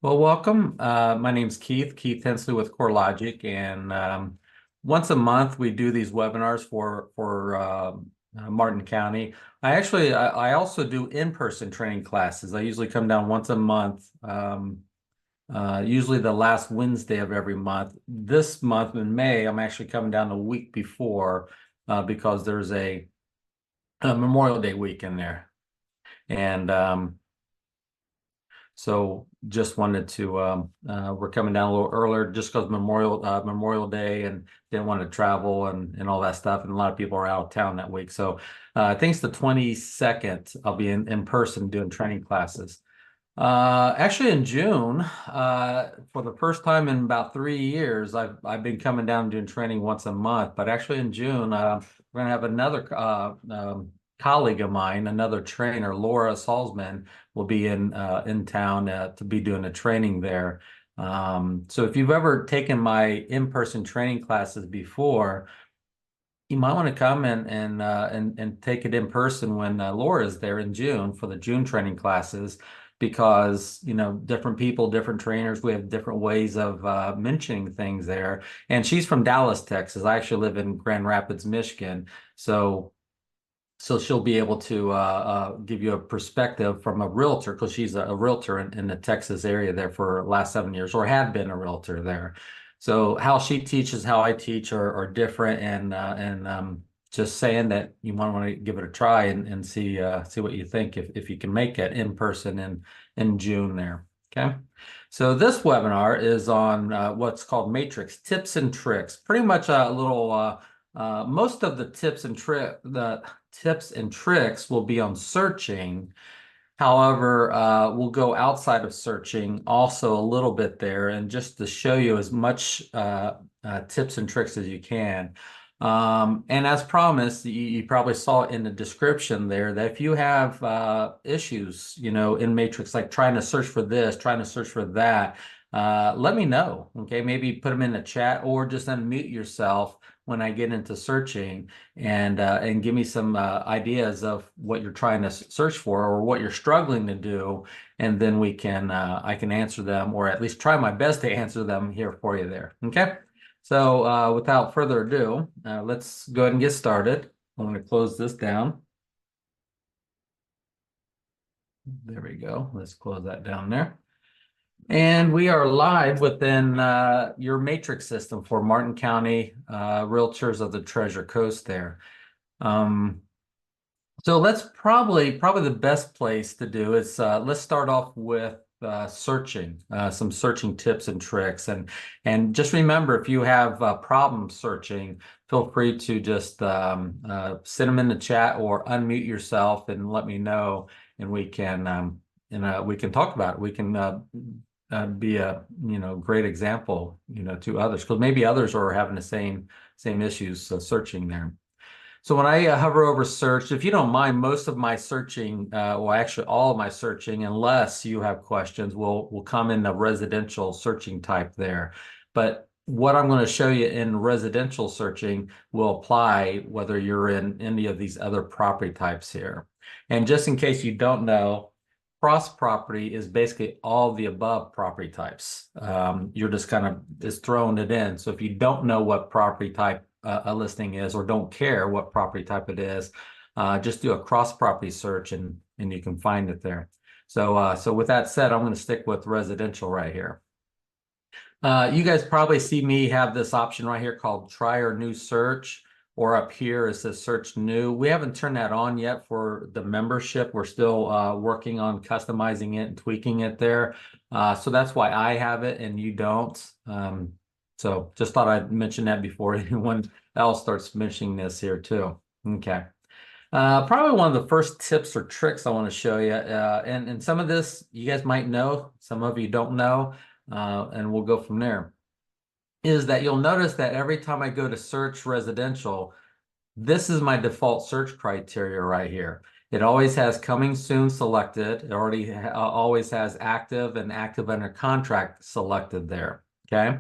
Well, welcome. My name's Keith Hensley with CoreLogic, and once a month we do these webinars for Martin County. I also do in-person training classes. I usually come down once a month, usually the last Wednesday of every month. This month in May, I'm actually coming down the week before because there's a Memorial Day weekend there, and so just wanted to we're coming down a little earlier just because Memorial Day and didn't want to travel and all that stuff. And a lot of people are out of town that week. So I think it's the 22nd. I'll be in person doing training classes. Actually in June, for the first time in about 3 years, I've been coming down and doing training once a month. But actually in June, we're gonna have another colleague of mine, another trainer, Laura Salzman, will be in town to be doing a training there. So if you've ever taken my in-person training classes before, you might want to come and take it in person when Laura is there in June for the June training classes, because different people, different trainers, we have different ways of mentioning things there. And she's from Dallas, Texas. I actually live in Grand Rapids, Michigan, so she'll be able to give you a perspective from a realtor, because she's a realtor in the Texas area there for the last 7 years, or had been a realtor there. So how she teaches, how I teach are different, and just saying that you might want to give it a try and see what you think if you can make it in person in June there. Okay. So this webinar is on what's called Matrix Tips and Tricks. Pretty much a little most of the tips and tricks will be on searching. However, we'll go outside of searching also a little bit there, and just to show you as much tips and tricks as you can. And as promised, you probably saw it in the description there that if you have issues, in Matrix, like trying to search for this, trying to search for that, let me know. Okay, maybe put them in the chat or just unmute yourself when I get into searching, and give me some ideas of what you're trying to search for or what you're struggling to do, and then I can answer them, or at least try my best to answer them here for you there. Okay. So without further ado, let's go ahead and get started. I'm going to close this down. There we go. Let's close that down there. And we are live within your matrix system for Martin County Realtors of the Treasure Coast there. So let's probably the best place to do is let's start off with searching, some searching tips and tricks. And just remember, if you have problems searching, feel free to just send them in the chat or unmute yourself and let me know, and we can talk about it. We can be a great example to others, because maybe others are having the same issues searching there. So when I hover over search, if you don't mind, most of my searching, well, actually all of my searching, unless you have questions, will come in the residential searching type there. But what I'm going to show you in residential searching will apply whether you're in any of these other property types here. And just in case you don't know, cross property is basically all the above property types. You're just kind of just throwing it in. So if you don't know what property type a listing is, or don't care what property type it is, just do a cross property search and you can find it there. So with that said, I'm going to stick with residential right here. You guys probably see me have this option right here called try or new search, or up here it says search new. We haven't turned that on yet for the membership. We're still working on customizing it and tweaking it there. So that's why I have it and you don't. So just thought I'd mention that before anyone else starts mentioning this here too. Okay. Probably one of the first tips or tricks I want to show you, and some of this you guys might know, some of you don't know, and we'll go from there, is that you'll notice that every time I go to search residential, this is my default search criteria right here. It always has coming soon selected. It already always has active and active under contract selected there. Okay.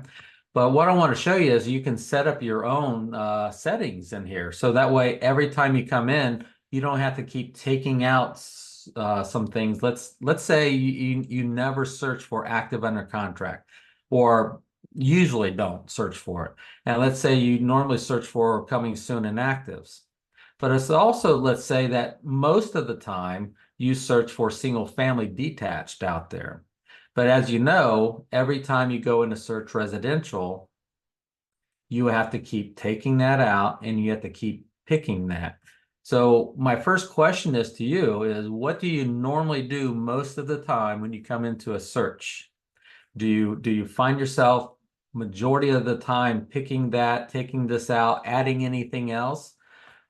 But what I want to show you is you can set up your own settings in here. So that way, every time you come in, you don't have to keep taking out some things. Let's say you never search for active under contract, or usually don't search for it. And let's say you normally search for coming soon inactives. But it's also, let's say that most of the time you search for single family detached out there. But as you know, every time you go into search residential, you have to keep taking that out and you have to keep picking that. So my first question is to you is, what do you normally do most of the time when you come into a search? Do you find yourself majority of the time picking that, taking this out, adding anything else?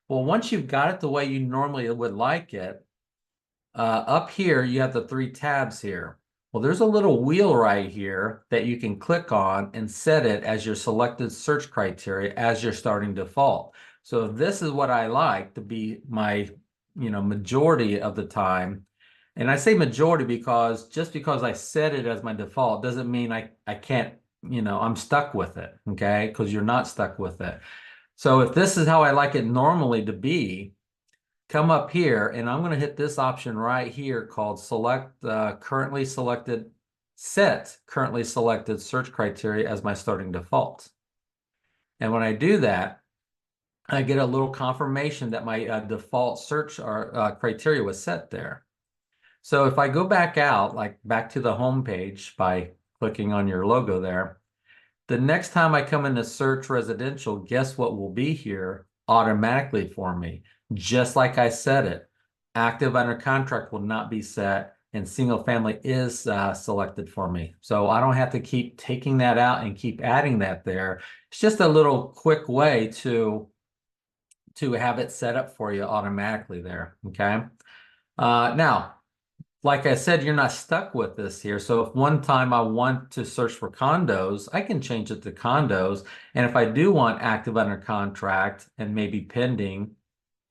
Well, once you've got it the way you normally would like it, up here you have the three tabs here. Well, there's a little wheel right here that you can click on and set it as your selected search criteria as your starting default. So this is what I like to be my, majority of the time. And I say majority because just because I set it as my default doesn't mean I can't, I'm stuck with it, okay? Because you're not stuck with it. So if this is how I like it normally to be, come up here and I'm going to hit this option right here called select currently selected, set currently selected search criteria as my starting default. And when I do that, I get a little confirmation that my default search or criteria was set there. So if I go back out, like back to the home page by clicking on your logo there, the next time I come into search residential, guess what will be here automatically for me? Just like I said it, active under contract will not be set and single family is selected for me. So I don't have to keep taking that out and keep adding that there. It's just a little quick way to have it set up for you automatically there, okay? Now, like I said, you're not stuck with this here. So if one time I want to search for condos, I can change it to condos. And if I do want active under contract and maybe pending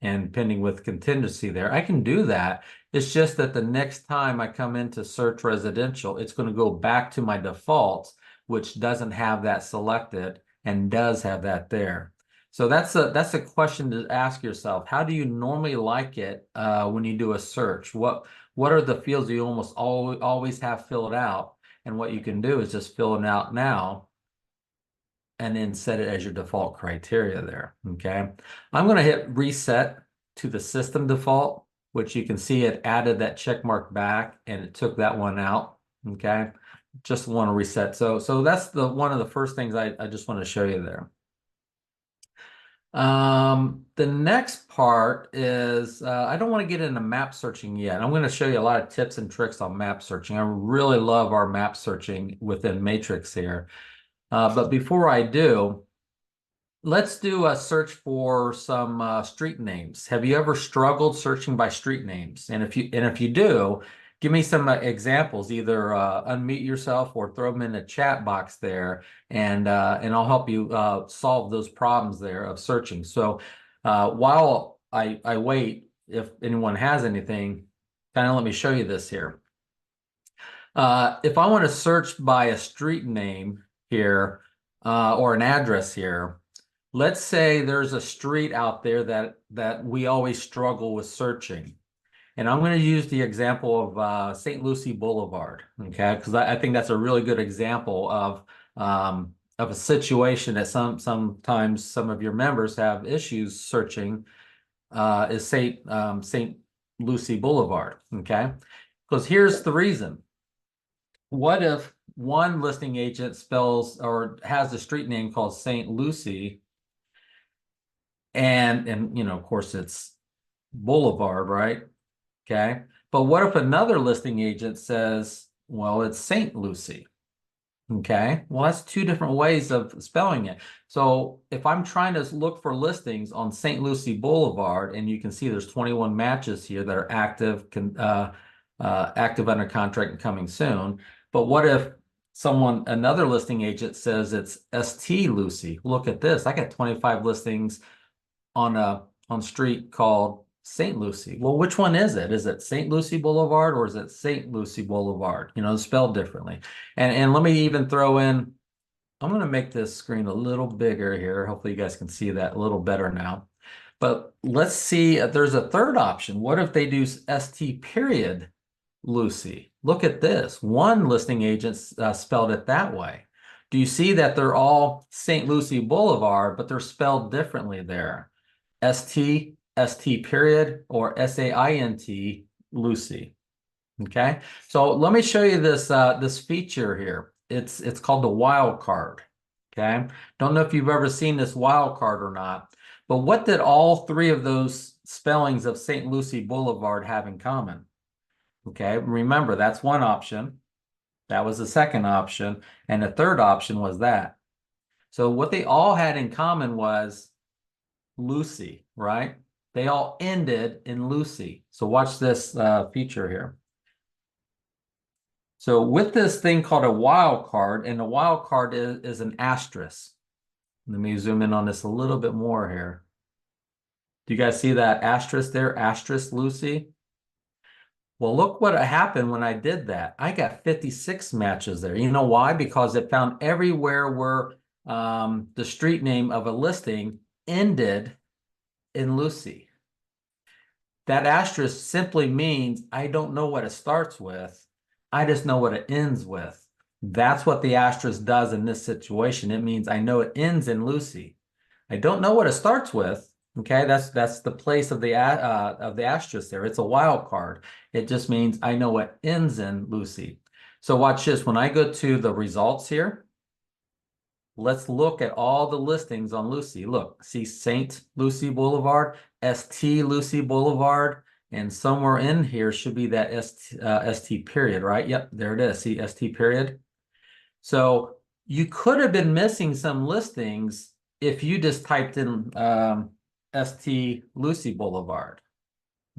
and pending with contingency there, I can do that. It's just that the next time I come into search residential, it's going to go back to my default, which doesn't have that selected and does have that there. So that's a question to ask yourself. How do you normally like it when you do a search? What are the fields you almost always have filled out? And what you can do is just fill it out now and then set it as your default criteria there, okay? I'm going to hit reset to the system default, which you can see it added that check mark back and it took that one out, okay? Just want to reset. So that's one of the first things I just want to show you there. The next part is I don't want to get into map searching yet. I'm going to show you a lot of tips and tricks on map searching. I really love our map searching within Matrix here. But before I do, let's do a search for some street names. Have you ever struggled searching by street names? And if you do, give me some examples. Either unmute yourself or throw them in the chat box there, and I'll help you solve those problems there of searching. So while I wait, if anyone has anything, kind of let me show you this here. If I want to search by a street name here or an address here, let's say there's a street out there that we always struggle with searching. And I'm going to use the example of St. Lucie Boulevard, okay? Because I think that's a really good example of a situation that sometimes some of your members have issues searching is St. Lucie Boulevard, okay? Because here's the reason. What if one listing agent spells or has a street name called St. Lucie, and of course it's Boulevard, right? Okay. But what if another listing agent says, well, it's St. Lucie? Okay. Well, that's two different ways of spelling it. So if I'm trying to look for listings on St. Lucie Boulevard, and you can see there's 21 matches here that are active, active under contract and coming soon. But what if another listing agent says it's St. Lucie? Look at this. I got 25 listings on street called St. Lucie. Well, which one is it? Is it St. Lucie Boulevard or is it St. Lucie Boulevard? Spelled differently. And let me even throw in, I'm going to make this screen a little bigger here. Hopefully you guys can see that a little better now. But let's see, there's a third option. What if they do ST period Lucy? Look at this. One listing agent spelled it that way. Do you see that they're all St. Lucie Boulevard, but they're spelled differently there? ST period, or SAINT Lucy. Okay, so let me show you this feature here. It's called the wild card. Okay, don't know if you've ever seen this wild card or not, but what did all three of those spellings of St. Lucie Boulevard have in common? Okay, remember that's one option. That was the second option, and the third option was that. So what they all had in common was Lucy, right? They all ended in Lucy. So watch this feature here. So with this thing called a wild card, and the wild card is an asterisk. Let me zoom in on this a little bit more here. Do you guys see that asterisk there? Asterisk Lucy. Well, look what happened when I did that. I got 56 matches there. You know why? Because it found everywhere where the street name of a listing ended in Lucy. That asterisk simply means I don't know what it starts with. I just know what it ends with. That's what the asterisk does in this situation. It means I know it ends in Lucy. I don't know what it starts with. Okay, that's the place of the asterisk there. It's a wild card. It just means I know what ends in Lucy. So watch this. When I go to the results here, let's look at all the listings on Lucy. Look, see St. Lucie Boulevard, ST Lucie Boulevard, and somewhere in here should be that ST period, right? Yep, there it is. See ST period. So you could have been missing some listings if you just typed in ST Lucie Boulevard.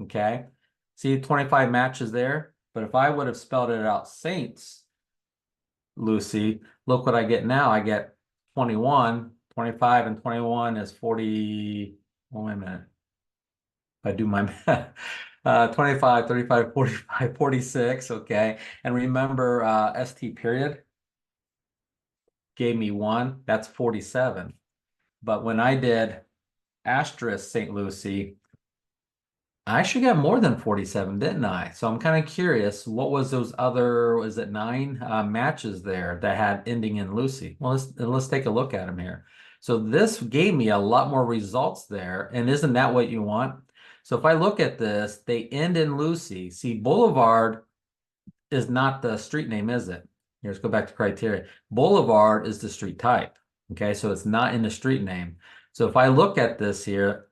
Okay. See 25 matches there. But if I would have spelled it out Saints Lucy, look what I get now. I get 21, 25, and 21 is 40. Oh, wait a minute. If I do my math. 25, 35, 45, 46. Okay. And remember ST period gave me 1. That's 47. But when I did asterisk St. Lucie, I actually got more than 47, didn't I? So I'm kind of curious, what was those other, was it 9 matches there that had ending in Lucy? Well, let's take a look at them here. So this gave me a lot more results there. And isn't that what you want? So if I look at this, they end in Lucy. See, Boulevard is not the street name, is it? Here, let's go back to criteria. Boulevard is the street type. Okay, so it's not in the street name. So if I look at this here,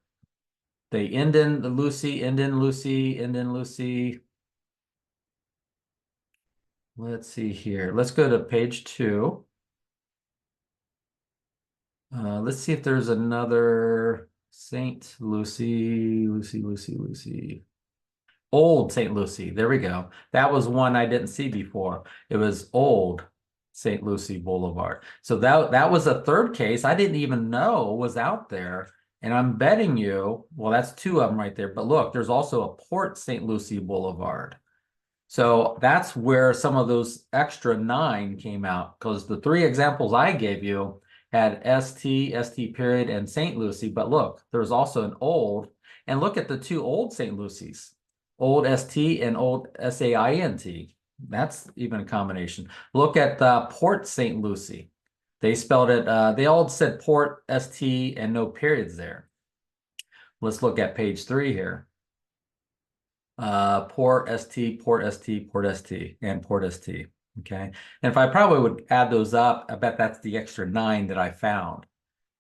they end in Lucy, end in Lucy, end in Lucy. Let's see here. Let's go to page 2. Let's see if there's another St. Lucie, Lucy. Old St. Lucie. There we go. That was one I didn't see before. It was Old St. Lucie Boulevard. So that was a third case I didn't even know was out there. And I'm betting you, well, that's 2 of them right there. But look, there's also a Port St. Lucie Boulevard. So that's where some of those extra 9 came out, because the 3 examples I gave you had ST period, and St. Lucie. But look, there's also an old, and look at the 2 old St. Lucies, old ST and old SAINT. That's even a combination. Look at the Port St. Lucie. They spelled it, they all said Port ST and no periods there. Let's look at page 3 here. Port ST, Port ST, Port ST, and Port ST. Okay. And if I probably would add those up, I bet that's the extra 9 that I found.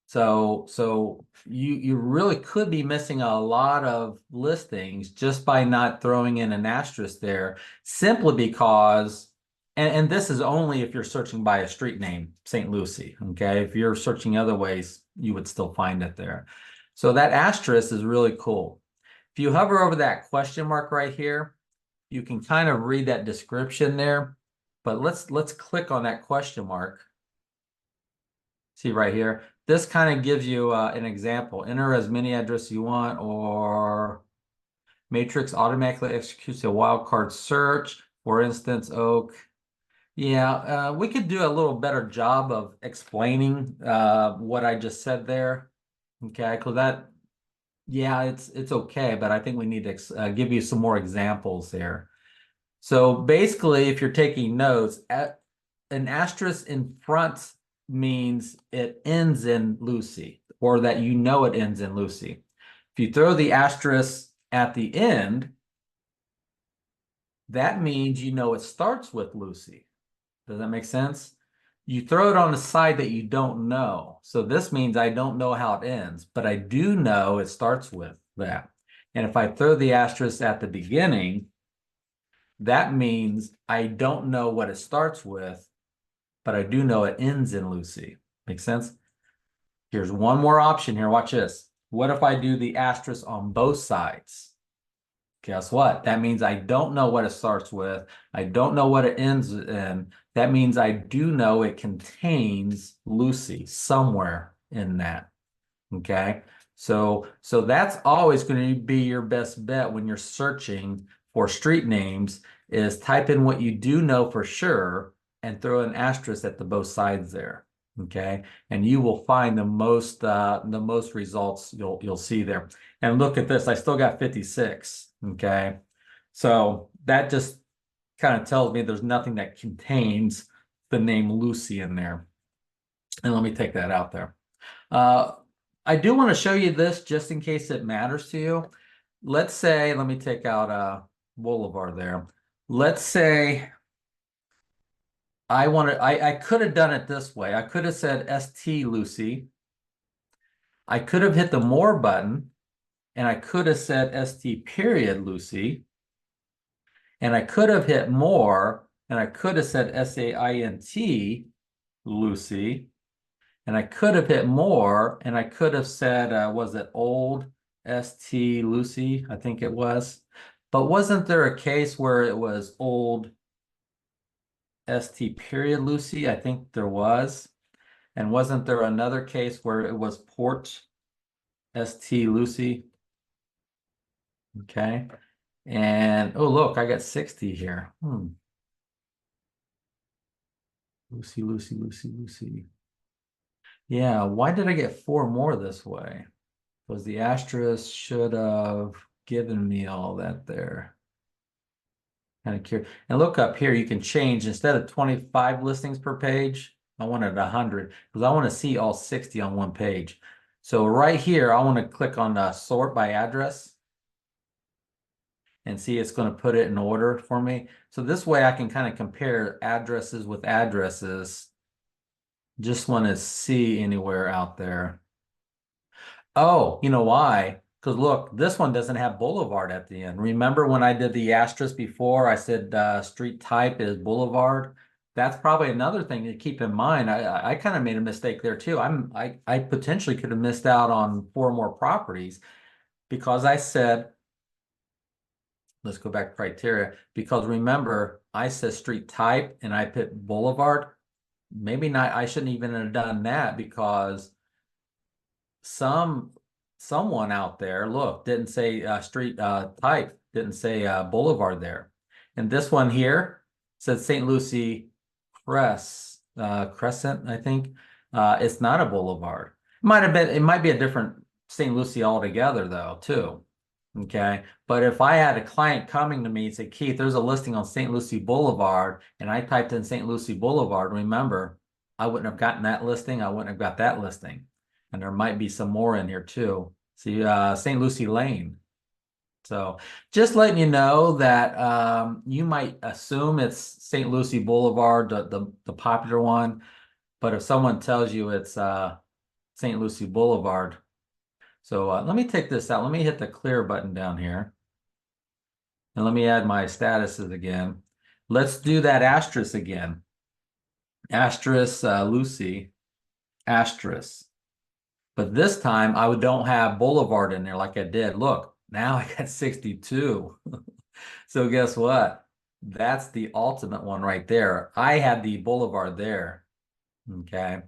So you really could be missing a lot of listings just by not throwing in an asterisk there, simply because, and this is only if you're searching by a street name, St. Lucie. Okay. If you're searching other ways, you would still find it there. So that asterisk is really cool. If you hover over that question mark right here, you can kind of read that description there. But let's click on that question mark. See right here. This kind of gives you an example. Enter as many addresses you want, or Matrix automatically executes a wildcard search. For instance, Oak. Yeah, we could do a little better job of explaining what I just said there. Okay, because Yeah, it's okay, but I think we need to give you some more examples here. So basically, if you're taking notes, an asterisk in front means it ends in Lucy, or that you know it ends in Lucy. If you throw the asterisk at the end, that means you know it starts with Lucy. Does that make sense? You throw it on the side that you don't know. So this means I don't know how it ends, but I do know it starts with that. And if I throw the asterisk at the beginning, that means I don't know what it starts with, but I do know it ends in Lucy. Make sense? Here's one more option here. Watch this. What if I do the asterisk on both sides? Guess what? That means I don't know what it starts with. I don't know what it ends in. That means I do know it contains Lucy somewhere in that. Okay. So that's always going to be your best bet when you're searching for street names is type in what you do know for sure and throw an asterisk at the both sides there. Okay. And you will find the most results you'll see there. And look at this, I still got 56. Okay. So that just kind of tells me there's nothing that contains the name Lucy in there. And let me take that out there. Uh, I do want to show you this just in case it matters to you. Let's say, let me take out Boulevard there. Let's say I could have done it this way. I could have said ST Lucy. I could have hit the more button and I could have said ST period Lucy. And I could have hit more and I could have said SAINT Lucy. And I could have hit more, and I could have said, was it old ST Lucy? I think it was. But wasn't there a case where it was old ST period Lucy? I think there was. And wasn't there another case where it was port ST Lucy? Okay. And oh, look, I got 60 here. Lucy, Lucy, Lucy, Lucy. Yeah, why did I get four more this way? Because the asterisk should have given me all that there. Kind of curious. And look up here, you can change instead of 25 listings per page, I wanted 100 because I want to see all 60 on one page. So right here, I want to click on sort by address and see it's going to put it in order for me. So this way I can kind of compare addresses with addresses. Just want to see anywhere out there. Oh, you know why? Because look, this one doesn't have boulevard at the end. Remember when I did the asterisk before, I said street type is boulevard? That's probably another thing to keep in mind. I kind of made a mistake there too. I potentially could have missed out on four more properties because I said, let's go back to criteria, because remember, I said street type and I put boulevard. Maybe not, I shouldn't even have done that because someone out there, look, didn't say street type, didn't say boulevard there. And this one here says St. Lucie Crescent, I think. It's not a boulevard. It might be a different St. Lucie altogether though, too. Okay. But if I had a client coming to me and say, Keith, there's a listing on St. Lucie Boulevard, and I typed in St. Lucie Boulevard, remember, I wouldn't have gotten that listing. I wouldn't have got that listing. And there might be some more in here too. See, St. Lucie Lane. So just letting you know that you might assume it's St. Lucie Boulevard, the popular one. But if someone tells you it's St. Lucie Boulevard. So let me take this out. Let me hit the clear button down here. And let me add my statuses again. Let's do that asterisk again. Asterisk Lucie, asterisk. But this time I don't have boulevard in there like I did. Look, now I got 62. So guess what? That's the ultimate one right there. I had the boulevard there. Okay.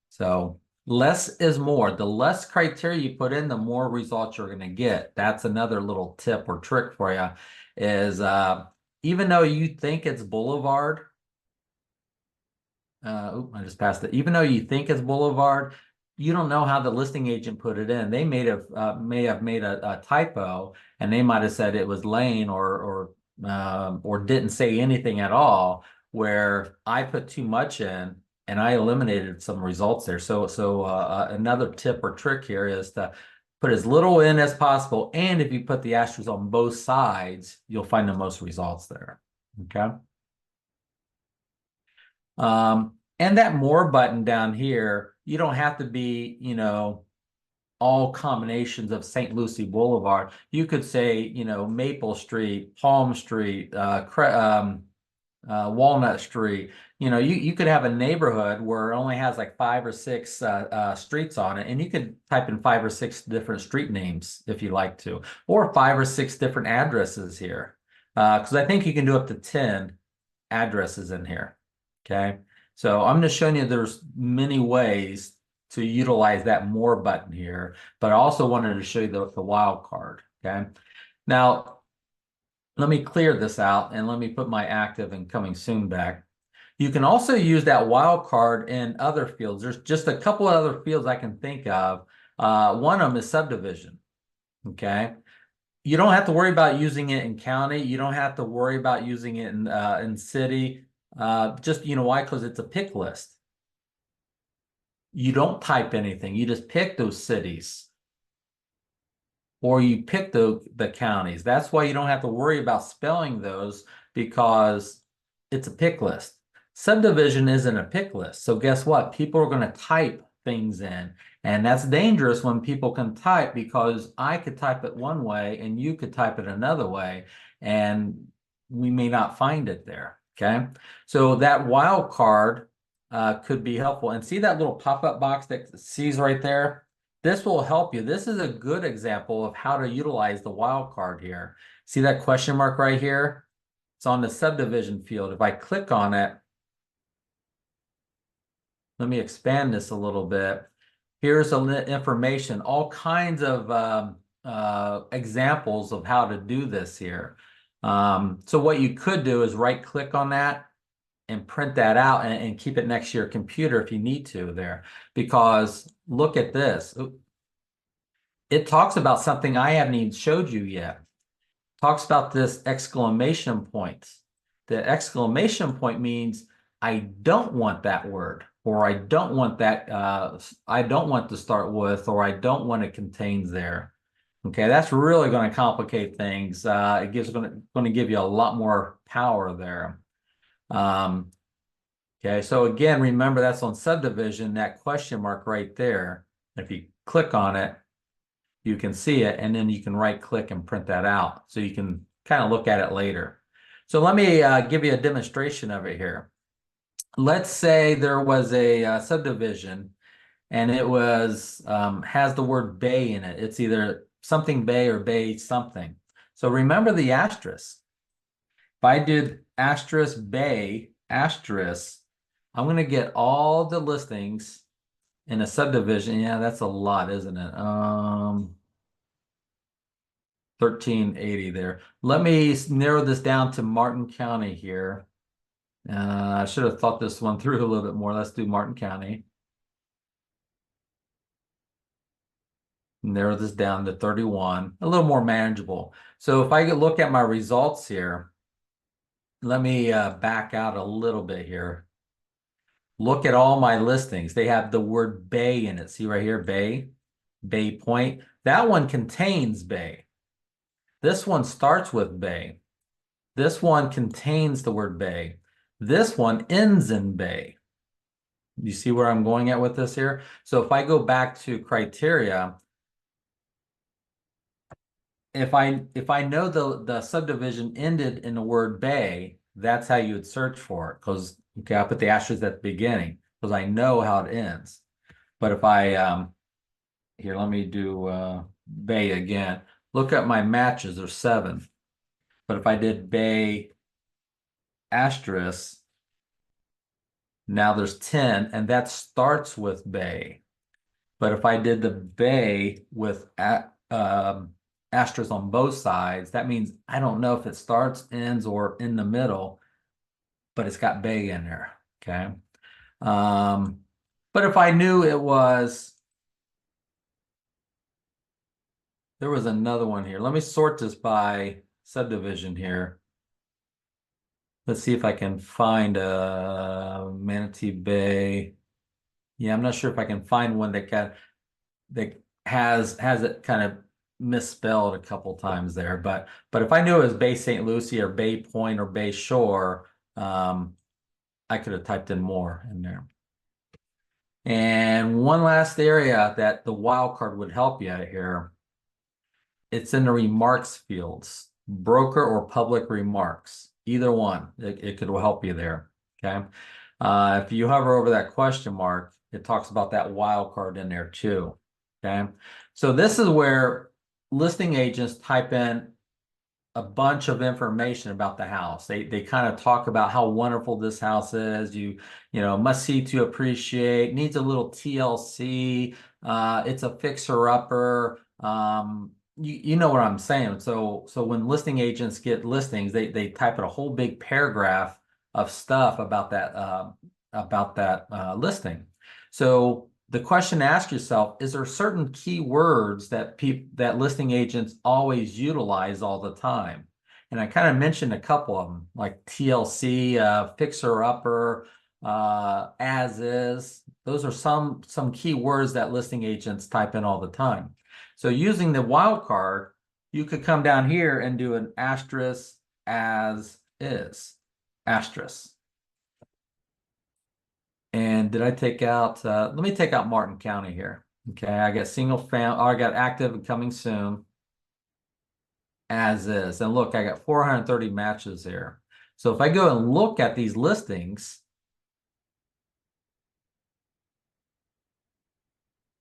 So less is more. The less criteria you put in, the more results you're going to get. That's another little tip or trick for you is even though you think it's boulevard, I just passed it. Even though you think it's boulevard, you don't know how the listing agent put it in. They may have made a typo, and they might have said it was Lane or didn't say anything at all, where I put too much in and I eliminated some results there. So another tip or trick here is to put as little in as possible, and if you put the asterisks on both sides, you'll find the most results there. Okay. And that more button down here, you don't have to be, all combinations of St. Lucie Boulevard. You could say, Maple Street, Palm Street, Walnut Street. You could have a neighborhood where it only has like 5 or 6 streets on it, and you could type in 5 or 6 different street names if you like to, or 5 or 6 different addresses here. Because I think you can do up to 10 addresses in here. Okay. So I'm just showing you there's many ways to utilize that more button here, but I also wanted to show you the wild card. Okay. Now, let me clear this out and let me put my active and coming soon back. You can also use that wild card in other fields. There's just a couple of other fields I can think of. One of them is subdivision. Okay. You don't have to worry about using it in county. You don't have to worry about using it in city. Just, why? Because it's a pick list. You don't type anything. You just pick those cities, or you pick the counties. That's why you don't have to worry about spelling those, because it's a pick list. Subdivision isn't a pick list. So guess what? People are going to type things in. And that's dangerous when people can type, because I could type it one way and you could type it another way, and we may not find it there. Okay. So that wild card could be helpful. And see that little pop-up box that sees right there? This will help you. This is a good example of how to utilize the wild card here. See that question mark right here? It's on the subdivision field. If I click on it, let me expand this a little bit. Here's information, all kinds of examples of how to do this here. So what you could do is right click on that and print that out and keep it next to your computer if you need to there. Because look at this. It talks about something I haven't even showed you yet. It talks about this exclamation point. The exclamation point means I don't want that word, or I don't want that, I don't want to start with, or I don't want it contains there. Okay, that's really going to complicate things. It gives going to give you a lot more power there. Okay, so again, remember that's on subdivision, that question mark right there. If you click on it, you can see it, and then you can right click and print that out, so you can kind of look at it later. So let me give you a demonstration of it here. Let's say there was a subdivision, and it was has the word bay in it. It's either something bay or bay something. So remember the asterisk. If I did asterisk bay asterisk, I'm going to get all the listings in a subdivision. Yeah, that's a lot, isn't it? 1380 there. Let me narrow this down to Martin County here. I should have thought this one through a little bit more. Let's do Martin County. Narrow this down to 31, a little more manageable. So if I could look at my results here, let me back out a little bit here. Look at all my listings. They have the word bay in it. See right here, bay, Bay Point. That one contains bay. This one starts with bay. This one contains the word bay. This one ends in bay. You see where I'm going at with this here? So if I go back to criteria, if I know the subdivision ended in the word bay, that's how you would search for it. Because okay, I'll put the asterisk at the beginning because I know how it ends. But if I here, let me do bay again. Look at my matches, there's 7. But if I did bay asterisk, now there's 10, and that starts with bay. But if I did the bay with asterisk on both sides, that means I don't know if it starts, ends, or in the middle, but it's got bay in there. Okay. But if I knew it was There was another one here. Let me sort this by subdivision here. Let's see if I can find a Manatee Bay. Yeah, I'm not sure if I can find one that has it kind of misspelled a couple times there. But if I knew it was Bay St. Lucie or Bay Point or Bay Shore, I could have typed in more in there. And one last area that the wildcard would help you out here, it's in the remarks fields, broker or public remarks, either one. It could help you there. Okay. If you hover over that question mark, it talks about that wildcard in there too. Okay. So this is where listing agents type in a bunch of information about the house. They kind of talk about how wonderful this house is. You know, must see to appreciate, needs a little TLC. It's a fixer-upper. You know what I'm saying. So when listing agents get listings, they type in a whole big paragraph of stuff about that listing. So the question to ask yourself, is there certain keywords that listing agents always utilize all the time? And I kind of mentioned a couple of them, like TLC, fixer upper, as is. Those are some keywords that listing agents type in all the time. So using the wildcard, you could come down here and do an asterisk as is, asterisk. And did I take out, let me take out Martin County here. Okay, I got single family, I got active and coming soon as is. And look, I got 430 matches here. So if I go and look at these listings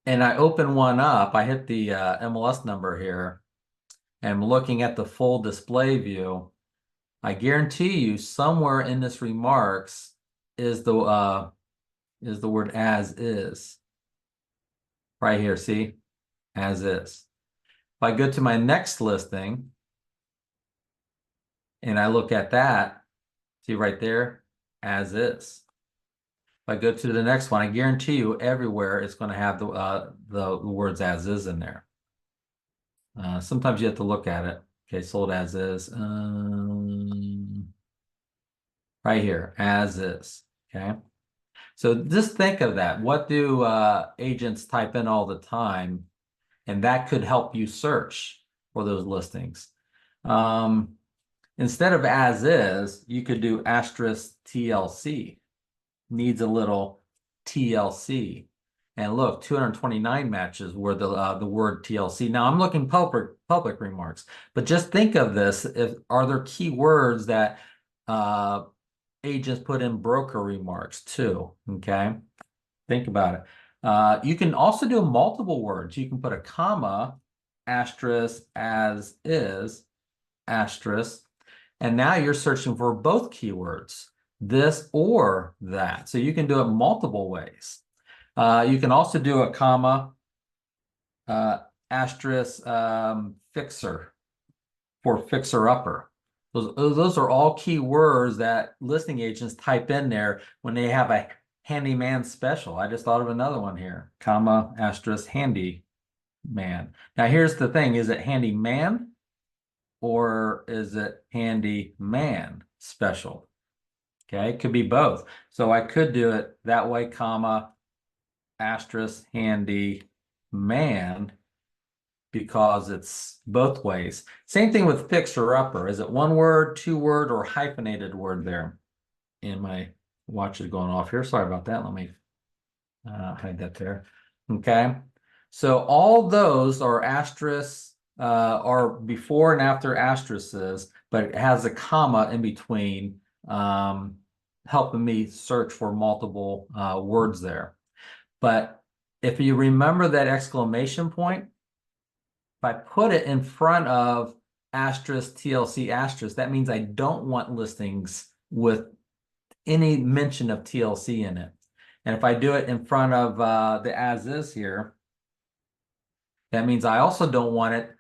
and I open one up, I hit the MLS number here and I'm looking at the full display view. I guarantee you somewhere in this remarks is the word as is. Right here, see? As is. If I go to my next listing and I look at that, see right there, as is. If I go to the next one, I guarantee you everywhere it's going to have the words as is in there. Sometimes you have to look at it. Okay, sold as is. Right here, as is. Okay. So just think of that. What do agents type in all the time? And that could help you search for those listings. Instead of as is, you could do asterisk TLC. Needs a little TLC. And look, 229 matches were the word TLC. Now I'm looking public remarks, but just think of this. Are there keywords that agents put in broker remarks too? Okay, think about it. You can also do multiple words. You can put a comma, asterisk, as is, asterisk, and now you're searching for both keywords, this or that. So you can do it multiple ways. You can also do a comma, asterisk, fixer for fixer-upper. Those are all keywords that listing agents type in there when they have a handyman special. I just thought of another one here, comma, asterisk, handy man. Now here's the thing, is it handyman or is it handyman special? Okay, it could be both. So I could do it that way, comma, asterisk, handy man, because it's both ways. Same thing with fixer upper. Is it one word, two word, or hyphenated word there? And my watch is going off here. Sorry about that. Let me hide that there. Okay. So all those are asterisks, are before and after asterisks, but it has a comma in between, helping me search for multiple words there. But if you remember that exclamation point, if I put it in front of asterisk, TLC, asterisk, that means I don't want listings with any mention of TLC in it. And if I do it in front of the as is here, that means I also don't want it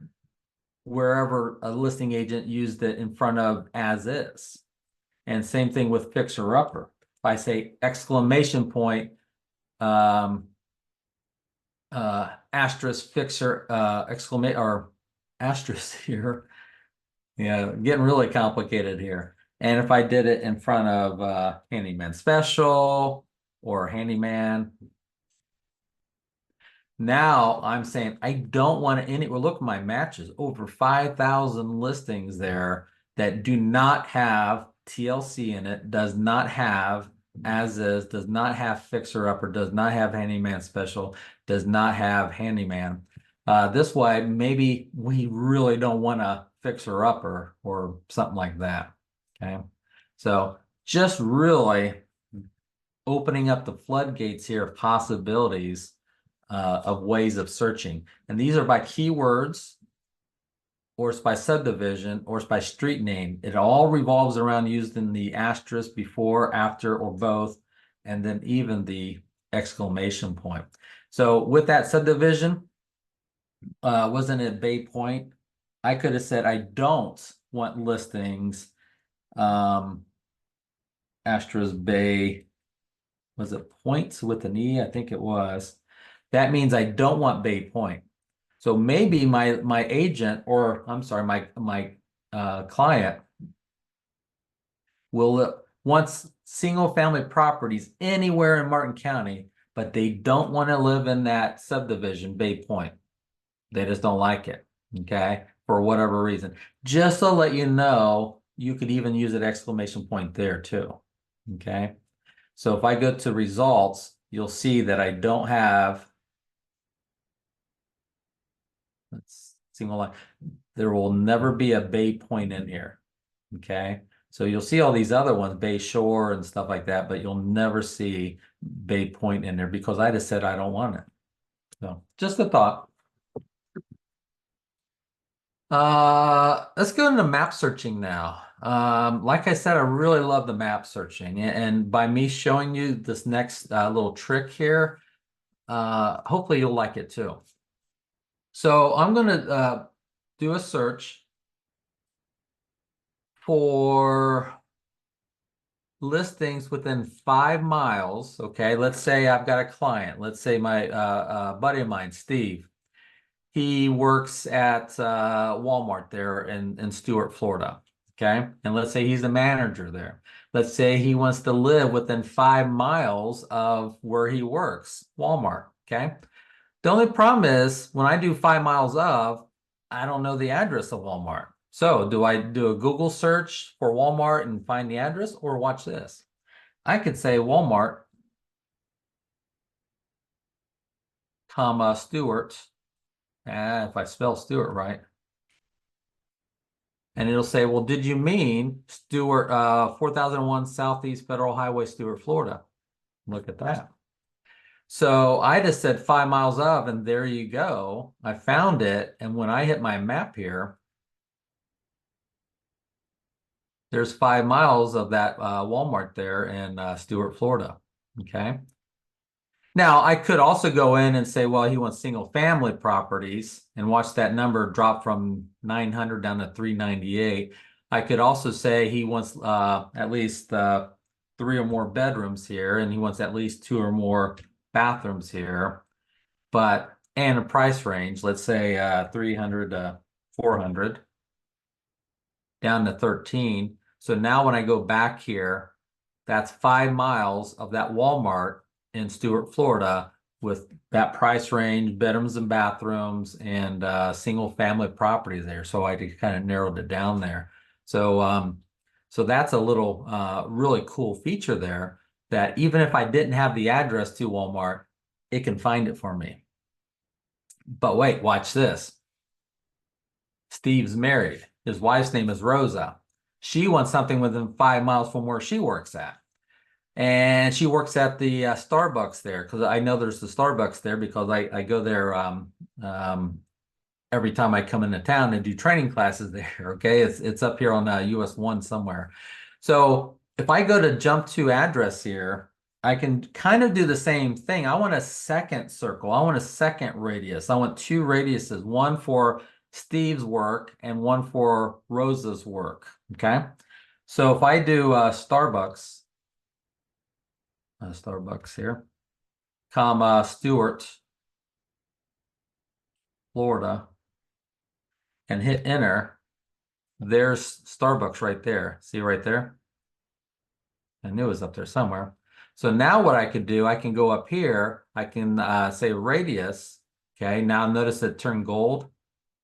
wherever a listing agent used it in front of as is. And same thing with fixer upper. If I say exclamation point, asterisk, fixer, exclamation, or asterisk here. Yeah, getting really complicated here. And if I did it in front of handyman special or handyman, now I'm saying I don't want any, well, look at my matches, over 5,000 listings there that do not have TLC in it, does not have as is, does not have fixer upper, does not have handyman special, does not have handyman. This way, maybe we really don't want a fixer upper or something like that. Okay. So just really opening up the floodgates here of possibilities of ways of searching. And these are by keywords, or it's by subdivision, or it's by street name. It all revolves around using the asterisk before, after, or both, and then even the exclamation point. So with that subdivision, wasn't it Bay Point? I could have said I don't want listings asterisk Bay, was it Points with an E? I think it was. That means I don't want Bay Point. So maybe my agent, or I'm sorry, my client will wants single family properties anywhere in Martin County, but they don't want to live in that subdivision, Bay Point. They just don't like it, okay, for whatever reason. Just to let you know, you could even use an exclamation point there too, okay? So if I go to results, you'll see that I don't have, let's single line. There will never be a Bay Point in here, okay? So you'll see all these other ones, Bay Shore and stuff like that, but you'll never see Bay Point in there because I just said I don't want it. So just a thought. Let's go into map searching now. Like I said, I really love the map searching, and by me showing you this next little trick here, hopefully you'll like it too. So I'm going to do a search for listings within 5 miles. Okay, let's say I've got a client. Let's say my buddy of mine, Steve. He works at Walmart there in Stuart, Florida. Okay, and let's say he's the manager there. Let's say he wants to live within 5 miles of where he works, Walmart. Okay. The only problem is when I do 5 miles of, I don't know the address of Walmart. So do I do a Google search for Walmart and find the address, or watch this? I could say Walmart, comma, Stewart. If I spell Stewart right. And it'll say, well, did you mean Stewart, 4001 Southeast Federal Highway, Stewart, Florida? Look at that. So I just said 5 miles of, and there you go. I found it. And when I hit my map here, there's 5 miles of that Walmart there in Stuart, Florida. Okay. Now, I could also go in and say, well, he wants single family properties and watch that number drop from 900 down to 398. I could also say he wants at least 3 or more bedrooms here, and he wants at least 2 or more bathrooms here, and a price range, let's say 300 to 400 down to 13. So now when I go back here, that's 5 miles of that Walmart in Stuart, Florida, with that price range, bedrooms and bathrooms, and single family properties there. So I kind of narrowed it down there. So so that's a little really cool feature there, that even if I didn't have the address to Walmart, it can find it for me. But wait, watch this. Steve's married. His wife's name is Rosa. She wants something within 5 miles from where she works at. And she works at the Starbucks there, because I know there's the Starbucks there because I go there every time I come into town and do training classes there. Okay, it's up here on US 1 somewhere. So if I go to jump to address here, I can kind of do the same thing. I want a second circle. I want a second radius. I want 2 radiuses, one for Steve's work and one for Rosa's work. Okay, so if I do Starbucks here, comma, Stuart, Florida. and hit enter, there's Starbucks right there. See right there? I knew it was up there somewhere. So now what I could do, I can go up here. I can say radius. Okay, now notice it turned gold.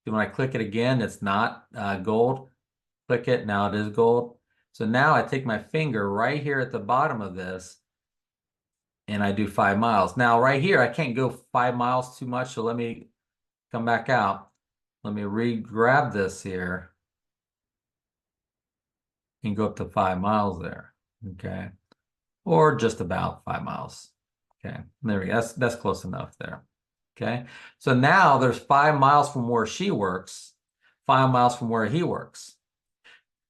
When I click it again, it's not gold. Click it, now it is gold. So now I take my finger right here at the bottom of this and I do 5 miles. Now right here, I can't go 5 miles too much, so let me come back out. Let me re-grab this here and go up to 5 miles there, okay? Or just about 5 miles, okay? There we go, that's close enough there, okay? So now there's 5 miles from where she works, 5 miles from where he works.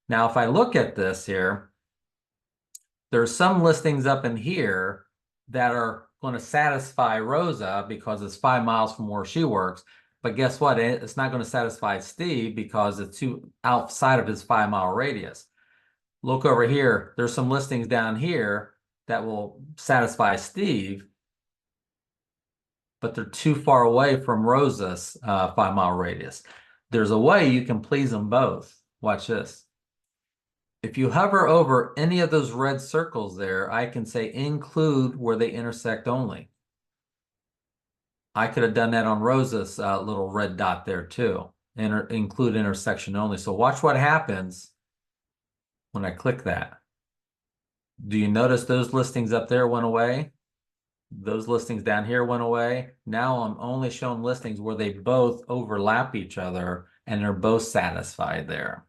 Now, if I look at this here, there's some listings up in here that are going to satisfy Rosa because it's 5 miles from where she works. But guess what? It's not going to satisfy Steve because it's too outside of his 5 mile radius. Look over here. There's some listings down here that will satisfy Steve, but they're too far away from Rosa's 5 mile radius. There's a way you can please them both. Watch this. If you hover over any of those red circles there, I can say include where they intersect only. I could have done that on Rosa's little red dot there too. Include intersection only. So watch what happens when I click that. Do you notice those listings up there went away? Those listings down here went away. Now I'm only showing listings where they both overlap each other and they're both satisfied there.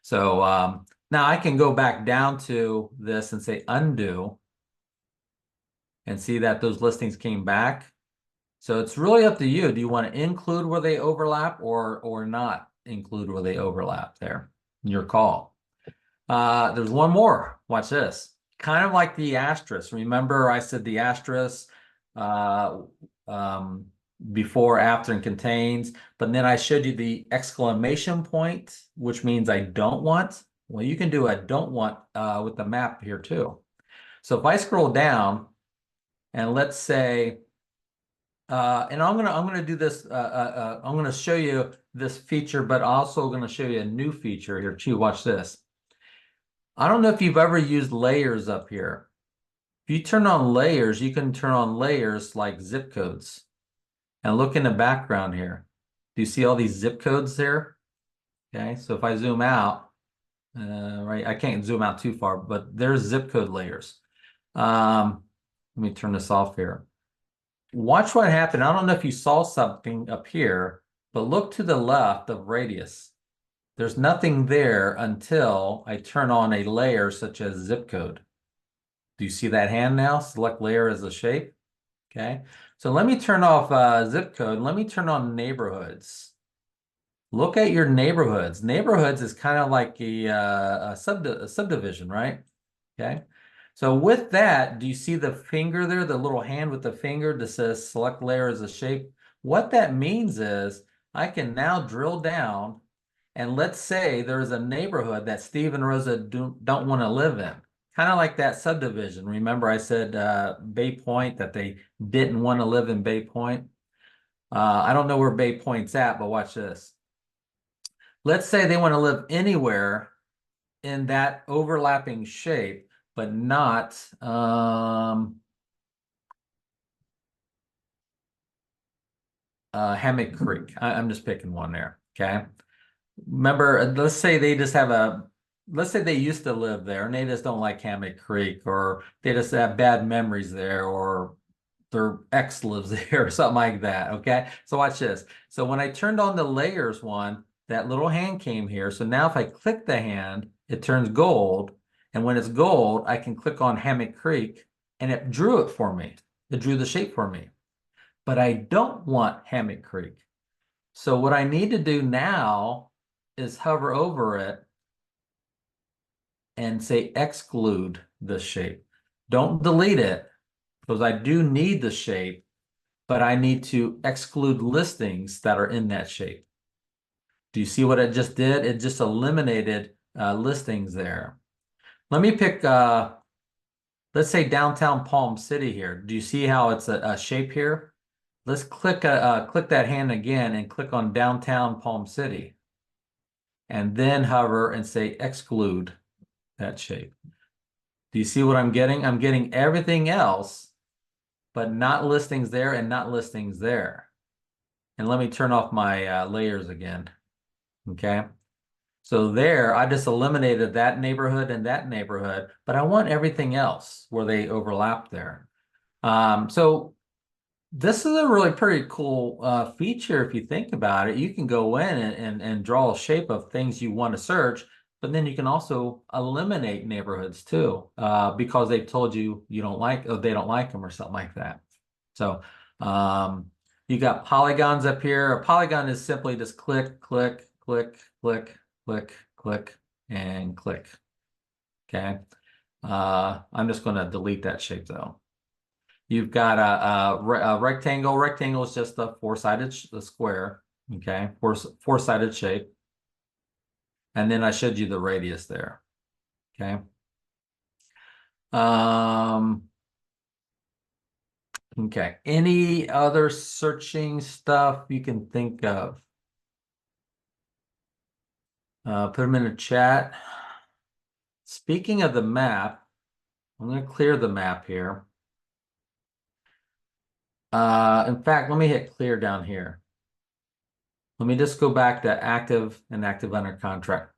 So now I can go back down to this and say undo and see that those listings came back. So it's really up to you. Do you want to include where they overlap or not include where they overlap there? Your call. There's one more. Watch this. Kind of like the asterisk. Remember I said the asterisk before, after, and contains, but then I showed you the exclamation point, which means I don't want. Well, you can do a don't want with the map here too. So if I scroll down and let's say, and I'm gonna do this. I'm gonna show you this feature, but also gonna show you a new feature here too. Watch this. I don't know if you've ever used layers up here. If you turn on layers, you can turn on layers like zip codes. And look in the background here. Do you see all these zip codes there? Okay, so if I zoom out, right, I can't zoom out too far, but there's zip code layers. Let me turn this off here. Watch what happened. I don't know if you saw something up here, but look to the left of radius. There's nothing there until I turn on a layer such as zip code. Do you see that hand now? Select layer as a shape. Okay, so let me turn off zip code. Let me turn on neighborhoods. Look at your neighborhoods. Neighborhoods is kind of like a subdivision, right? Okay, so with that, do you see the finger there, the little hand with the finger that says select layer as a shape? What that means is I can now drill down and let's say there's a neighborhood that Steve and Rosa don't want to live in. Kind of like that subdivision. Remember I said Bay Point, that they didn't want to live in Bay Point. I don't know where Bay Point's at, but watch this. Let's say they want to live anywhere in that overlapping shape, but not Hammock Creek. I'm just picking one there, okay? Remember, let's say they just have let's say they used to live there and they just don't like Hammock Creek, or they just have bad memories there, or their ex lives there or something like that, okay? So watch this. So when I turned on the layers one, that little hand came here. So now if I click the hand, it turns gold. And when it's gold, I can click on Hammock Creek and it drew it for me. It drew the shape for me. But I don't want Hammock Creek. So what I need to do now is hover over it and say exclude the shape. Don't delete it because I do need the shape, but I need to exclude listings that are in that shape. Do you see what it just did? It just eliminated listings there. Let me pick, let's say downtown Palm City here. Do you see how it's a shape here? Let's click that hand again and click on downtown Palm City. and then hover and say exclude that shape. Do you see what I'm getting? I'm getting everything else, but not listings there and not listings there. And let me turn off my layers again. Okay. So there, I just eliminated that neighborhood and that neighborhood, but I want everything else where they overlap there. So this is a really pretty cool feature if you think about it. You can go in and draw a shape of things you want to search, but then you can also eliminate neighborhoods too, because they've told you you don't like, or they don't like them or something like that. So you got polygons up here. A polygon is simply just click, click, click, click, click, click, and click. Okay. I'm just going to delete that shape though. You've got a rectangle. Rectangle is just a four-sided square. Okay, four-sided shape. And then I showed you the radius there. Okay. Okay. Any other searching stuff you can think of? Put them in the chat. Speaking of the map, I'm going to clear the map here. In fact, let me hit clear down here. Let me just go back to active and active under contract.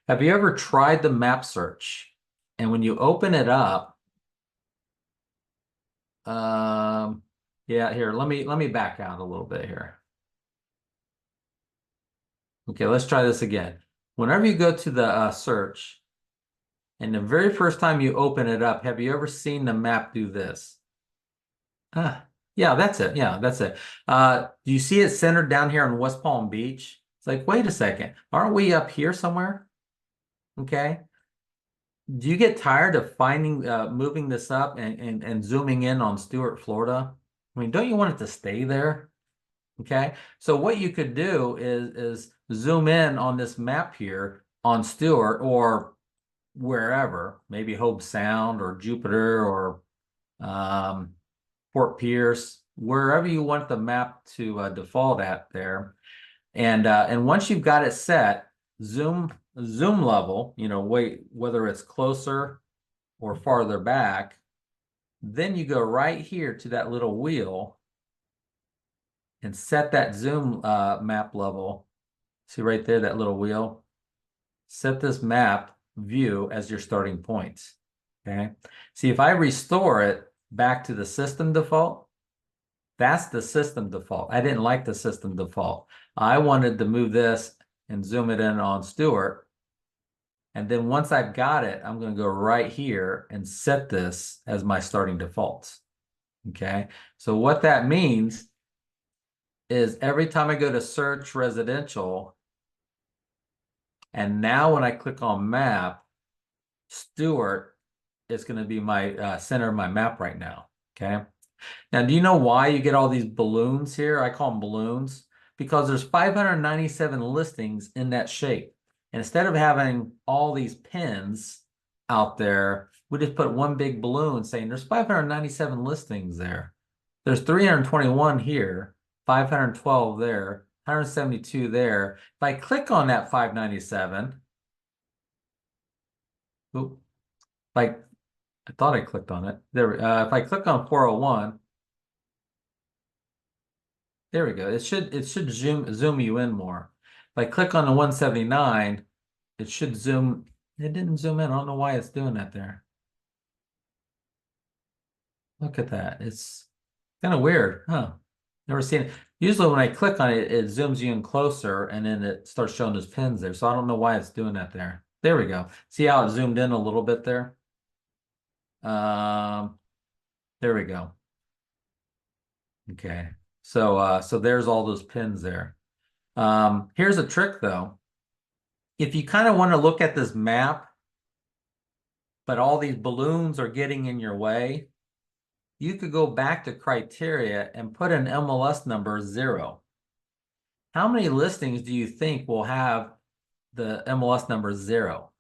Have you ever tried the map search? And when you open it up, yeah, here, let me back out a little bit here. Okay, let's try this again. Whenever you go to the search, and the very first time you open it up, have you ever seen the map do this? Yeah, that's it. Yeah, that's it. Do you see it centered down here in West Palm Beach? It's like, wait a second, aren't we up here somewhere? Okay. Do you get tired of finding moving this up and zooming in on Stuart, Florida? I mean, don't you want it to stay there? Okay. So what you could do is zoom in on this map here on Stuart or wherever, maybe Hobe Sound or Jupiter or Fort Pierce, wherever you want the map to default at there. And once you've got it set, zoom level, whether it's closer or farther back, then you go right here to that little wheel and set that zoom map level. See right there, that little wheel? Set this map view as your starting points. Okay. See, if I restore it back to the system default, that's the system default. I didn't like the system default. I wanted to move this and zoom it in on Stuart. And then once I've got it, I'm going to go right here and set this as my starting defaults. Okay. So what that means is every time I go to search residential, and now when I click on map, Stuart is going to be my center of my map right now. Okay. Now, do you know why you get all these balloons here? I call them balloons because there's 597 listings in that shape. And instead of having all these pins out there, we just put one big balloon saying there's 597 listings there. There's 321 here, 512 there, 172 there. If I click on that 597, oop, like I thought I clicked on it. There, if I click on 401, there we go. It should zoom you in more. If I click on the 179, it should zoom. It didn't zoom in. I don't know why it's doing that there. Look at that. It's kind of weird, huh? Never seen it. Usually when I click on it, it zooms you in closer and then it starts showing those pins there. So I don't know why it's doing that there. There we go. See how it zoomed in a little bit there? There we go. Okay. So there's all those pins there. Here's a trick though. If you kind of want to look at this map, but all these balloons are getting in your way, you could go back to criteria and put an MLS number 0. How many listings do you think will have the MLS number 0?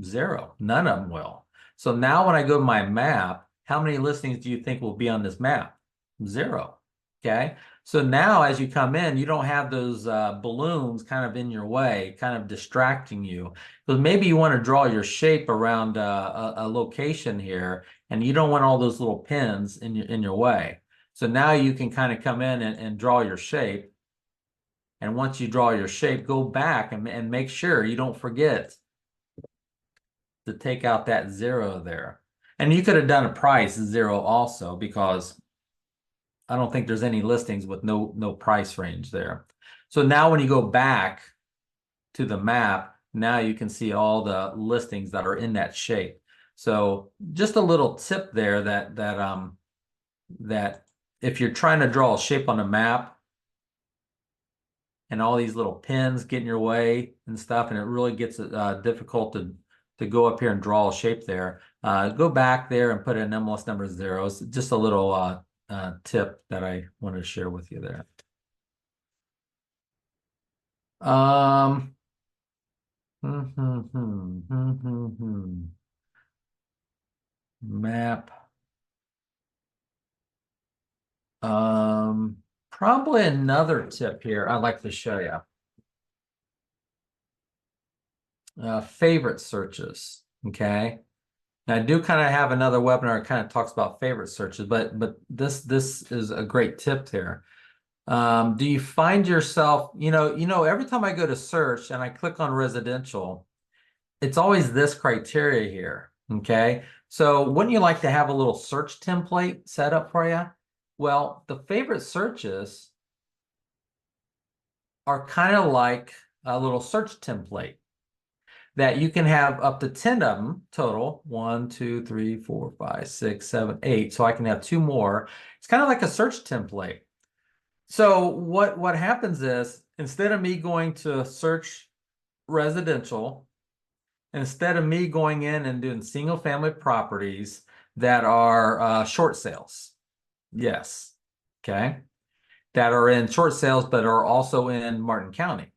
0. None of them will. So now when I go to my map, how many listings do you think will be on this map? 0. Okay. So now as you come in, you don't have those balloons kind of in your way, kind of distracting you. Because maybe you want to draw your shape around a location here, and you don't want all those little pins in your way. So now you can kind of come in and draw your shape. And once you draw your shape, go back and make sure you don't forget to take out that 0 there. And you could have done a price 0 also, because I don't think there's any listings with no price range there. So now when you go back to the map, now you can see all the listings that are in that shape. So just a little tip there that if you're trying to draw a shape on a map and all these little pins get in your way and stuff, and it really gets difficult to go up here and draw a shape there, go back there and put in MLS number 0. It's just a little tip that I wanted to share with you there. Map. Probably another tip here I'd like to show you. Favorite searches. Okay. Now I do kind of have another webinar that kind of talks about favorite searches, but this is a great tip here. Do you find yourself, every time I go to search and I click on residential, it's always this criteria here. Okay. So wouldn't you like to have a little search template set up for you? Well, the favorite searches are kind of like a little search template that you can have up to 10 of them total. 1, 2, 3, 4, 5, 6, 7, 8. So I can have 2 more. It's kind of like a search template. So what happens is, instead of me going to search residential, instead of me going in and doing single family properties that are short sales, yes, okay, that are in short sales but are also in Martin County,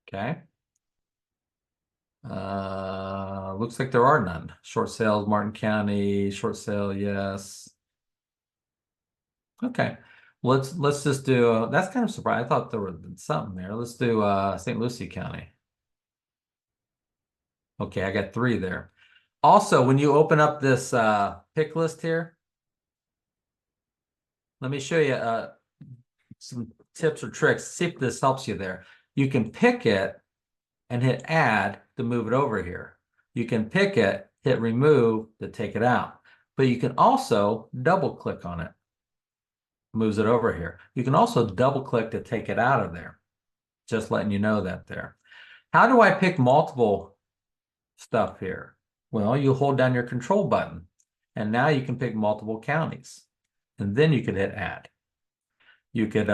okay. Looks like there are none. Short sales, Martin County, short sale, yes. Okay, let's just do. That's kind of surprising. I thought there was something there. Let's do St. Lucie County. Okay, I got 3 there. Also, when you open up this pick list here, let me show you some tips or tricks. See if this helps you there. You can pick it and hit add to move it over here. You can pick it, hit remove to take it out. But you can also double click on it. Moves it over here. You can also double click to take it out of there. Just letting you know that there. How do I pick multiple stuff here? Well, you hold down your control button and now you can pick multiple counties, and then you could hit add. You could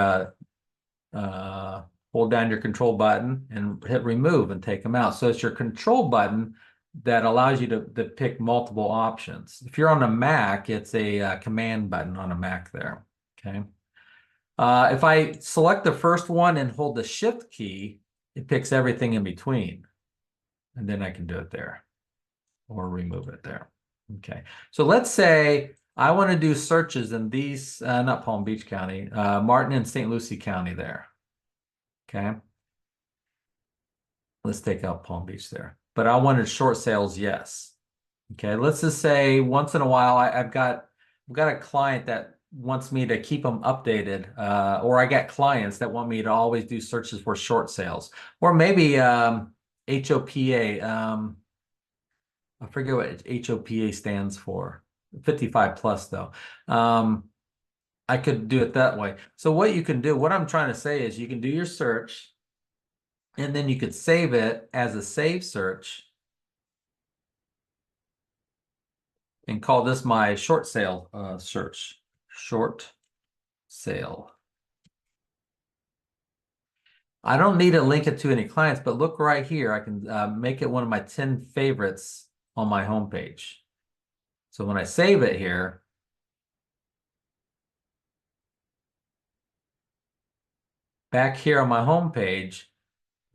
hold down your control button and hit remove and take them out. So it's your control button that allows you to pick multiple options. If you're on a Mac, it's a command button on a Mac there. Okay. If I select the first one and hold the shift key, it picks everything in between. And then I can do it there or remove it there. Okay. So let's say I want to do searches in these, not Palm Beach County, Martin and St. Lucie County there. Okay. Let's take out Palm Beach there. But I wanted short sales, yes. Okay. Let's just say once in a while, I've got a client that wants me to keep them updated, or I got clients that want me to always do searches for short sales, or maybe HOPA. I forget what HOPA stands for. 55 plus though. I could do it that way. So what you can do, what I'm trying to say is, you can do your search and then you could save it as a save search and call this my short sale search. Short sale. I don't need to link it to any clients, but look right here. I can make it one of my 10 favorites on my homepage. So when I save it here, back here on my homepage,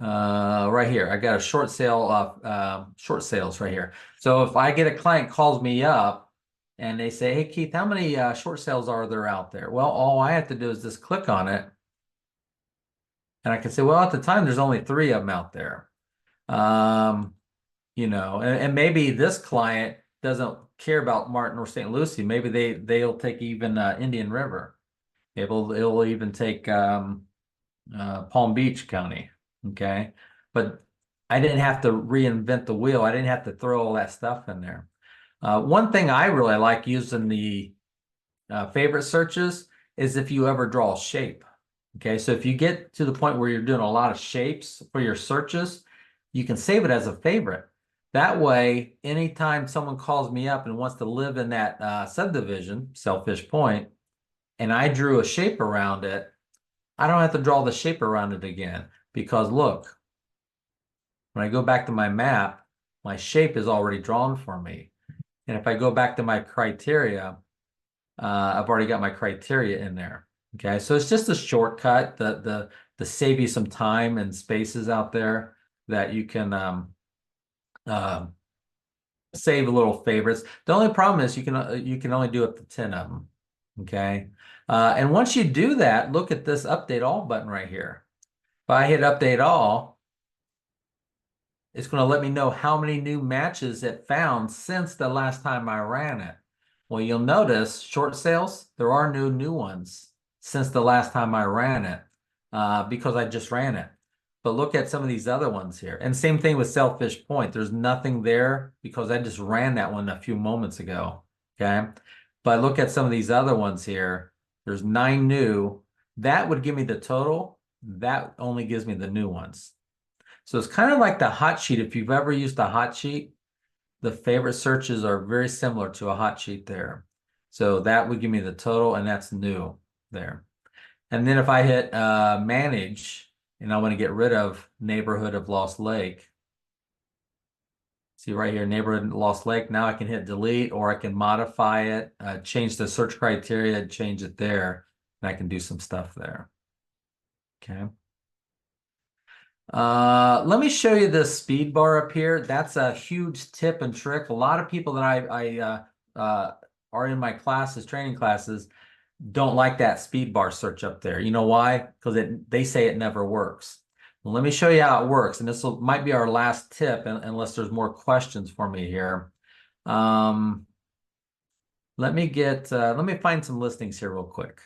right here, I got a short sale of short sales right here. So if I get a client calls me up and they say, hey, Keith, how many short sales are there out there? Well, all I have to do is just click on it. And I can say, well, at the time, there's only 3 of them out there. You know, and maybe this client doesn't care about Martin or St. Lucie. Maybe they'll take even Indian River. It'll even take Palm Beach County. Okay. But I didn't have to reinvent the wheel. I didn't have to throw all that stuff in there. One thing I really like using the favorite searches is if you ever draw a shape. Okay, so if you get to the point where you're doing a lot of shapes for your searches, you can save it as a favorite. That way, anytime someone calls me up and wants to live in that subdivision, Sailfish Point, and I drew a shape around it, I don't have to draw the shape around it again because look, when I go back to my map, my shape is already drawn for me. And if I go back to my criteria, I've already got my criteria in there. Okay, so it's just a shortcut to save you some time and spaces out there that you can save a little favorites. The only problem is you can only do up to 10 of them. Okay, and once you do that, look at this update all button right here. If I hit update all, it's going to let me know how many new matches it found since the last time I ran it. Well, you'll notice short sales, there are new ones since the last time I ran it because I just ran it. But look at some of these other ones here. And same thing with Sailfish Point. There's nothing there because I just ran that one a few moments ago. Okay. But look at some of these other ones here. There's 9 new. That would give me the total. That only gives me the new ones. So it's kind of like the hot sheet. If you've ever used a hot sheet, the favorite searches are very similar to a hot sheet there. So that would give me the total, and that's new there. And then if I hit manage, and I want to get rid of neighborhood of Lost Lake. See right here, neighborhood of Lost Lake. Now I can hit delete, or I can modify it, change the search criteria, change it there, and I can do some stuff there. Okay. Let me show you this speed bar up here. That's a huge tip and trick. A lot of people that I are in my classes, training classes, don't like that speed bar search up there. You know why? Because they say it never works. Well, let me show you how it works. And this might be our last tip, unless there's more questions for me here. Let me find some listings here real quick.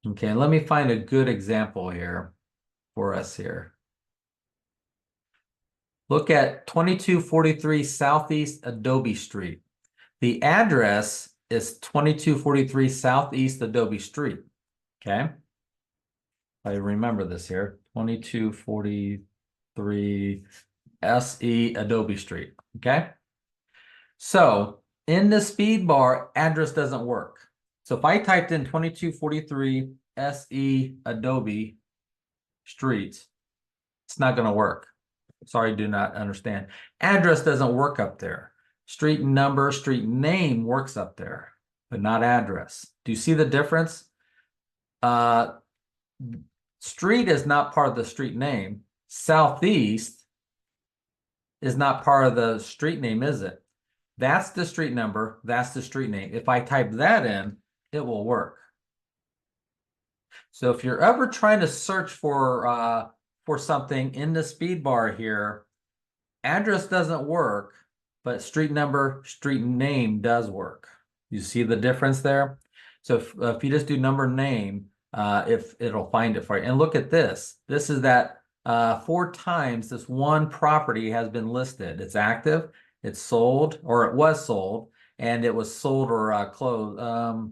Okay, let me find a good example here for us here. Look at 2243 Southeast Adobe Street. The address is 2243 Southeast Adobe Street. Okay. I remember this here. 2243 SE Adobe Street. Okay. So in the speed bar, address doesn't work. So if I typed in 2243 SE Adobe Street, it's not going to work. Sorry, do not understand. Address doesn't work up there. Street number, street name works up there, but not address. Do you see the difference? Street is not part of the street name. Southeast is not part of the street name, is it? That's the street number. That's the street name. If I type that in, it will work. So if you're ever trying to search for something in the speed bar here, address doesn't work, but street number, street name does work. You see the difference there? So if you just do number name, if it'll find it for you. And look at this. This is that 4 times this one property has been listed. It's active, it's sold, or it was sold, and it was sold or closed.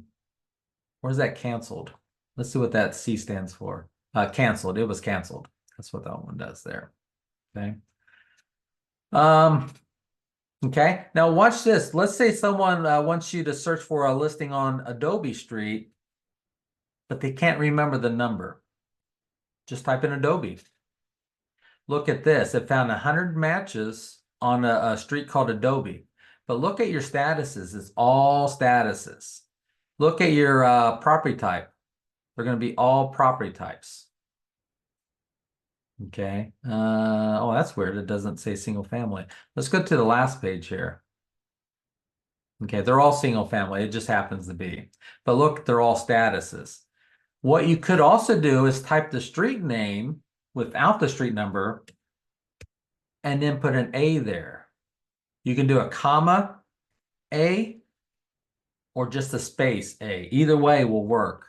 Where's that canceled? Let's see what that C stands for. Canceled. It was canceled. That's what that one does there. Okay. Okay. Now watch this. Let's say someone wants you to search for a listing on Adobe Street, but they can't remember the number. Just type in Adobe. Look at this. It found 100 matches on a street called Adobe. But look at your statuses. It's all statuses. Look at your property type. They're going to be all property types. Okay. Oh, that's weird. It doesn't say single family. Let's go to the last page here. Okay, they're all single family. It just happens to be. But look, they're all statuses. What you could also do is type the street name without the street number and then put an A there. You can do a comma A or just a space A. Either way will work.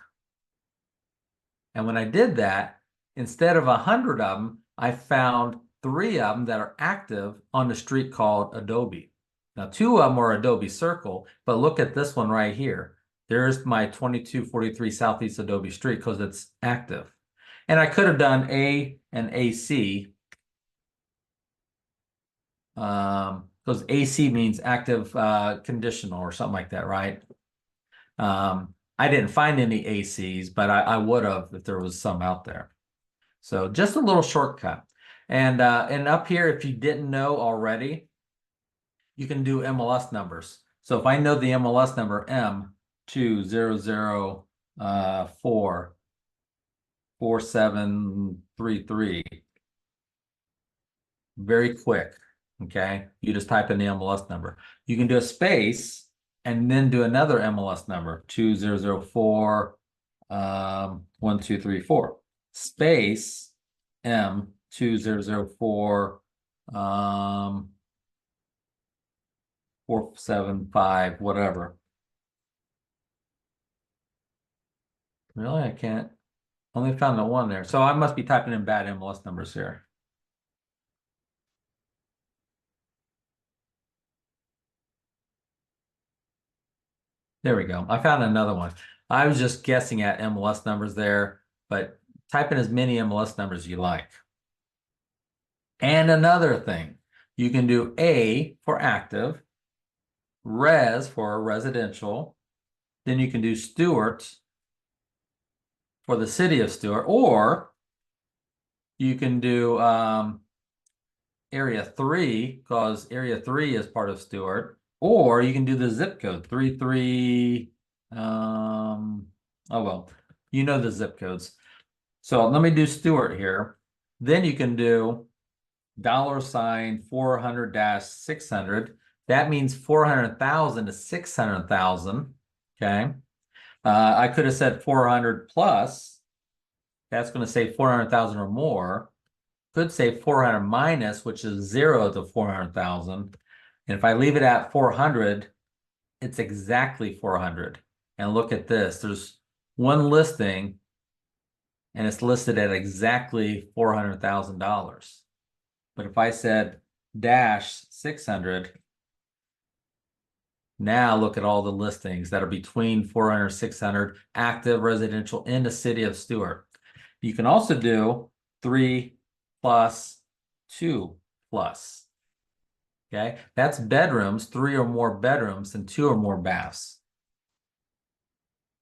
And when I did that, instead of 100 of them, I found 3 of them that are active on the street called Adobe. Now, 2 of them are Adobe Circle, but look at this one right here. There's my 2243 Southeast Adobe Street because it's active. And I could have done A and AC because AC means active conditional or something like that, right? I didn't find any ACs, but I would have if there was some out there. So just a little shortcut. And up here, if you didn't know already, you can do MLS numbers. So if I know the MLS number M2004 4733, very quick. Okay, you just type in the MLS number. You can do a space and then do another MLS number 2004 1234 space M2004 475 whatever. Really, I can't. Only found the one there, so I must be typing in bad MLS numbers here. There we go. I found another one. I was just guessing at MLS numbers there, but type in as many MLS numbers you like. And another thing, you can do A for active, res for residential, then you can do Stewart for the city of Stewart, or you can do area 3 because area 3 is part of Stewart, or you can do the zip code 33 oh well, you know the zip codes. So let me do Stewart here. Then you can do $ 400-600. That means 400,000 to 600,000. Okay. I could have said 400 plus. That's going to say 400,000 or more. Could say 400 minus, which is 0 to 400,000. And if I leave it at 400, it's exactly 400. And look at this. There's one listing and it's listed at exactly $400,000. But if I said dash 600, now look at all the listings that are between 400 and 600 active residential in the city of Stewart. You can also do 3 plus 2 plus. Okay, that's bedrooms, 3 or more bedrooms and 2 or more baths.